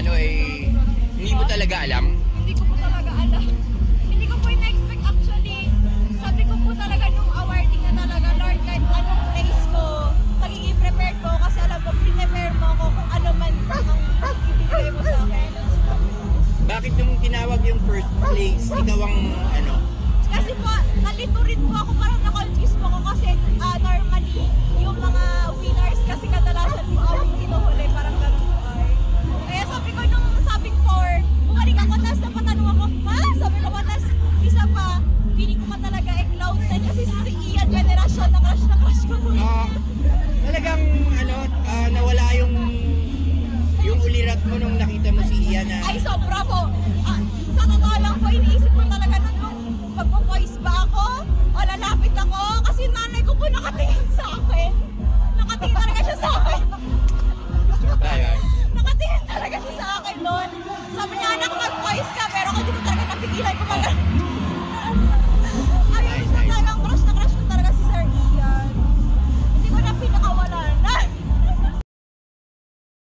ano eh, hindi mo talaga alam? Hindi ko po talaga alam. Hindi ko po in-expect actually. Sabi ko po talaga nung awarding na talaga, Lord, kahit anong place ko, magiging prepared po kasi alam ko, prepare mo ako kung ano man ang ibigay mo sa akin. Bakit nung tinawag yung first place, ikaw ang ano? Kasi po, nalito rin po ako, parang na-confuse po ako kasi normally, yung mga winners kasi kadalasan po ang hinuhuli, parang ganun po ay. Kaya sabi ko nung sabing 4, bumalik ako, tapos napatanong ako, ha? Sabi ko pa, tapos isa pa, feeling ko pa talaga cloud9 kasi si Ian Generation na crush ko po. Talagang ano, nawala yung ulirat mo nung nakita mo si Ian na... Ay, sobra po. Sa totoo lang po, iniisip ko talaga nung magpo-voice ba ako o lalapit ako kasi nanay ko po nakatingin sa akin. Nakatingin talaga siya sa akin. Nakatingin talaga siya sa akin noon. Sabi niya, anak, mag-voice ka, pero hindi ko talaga napigilan ko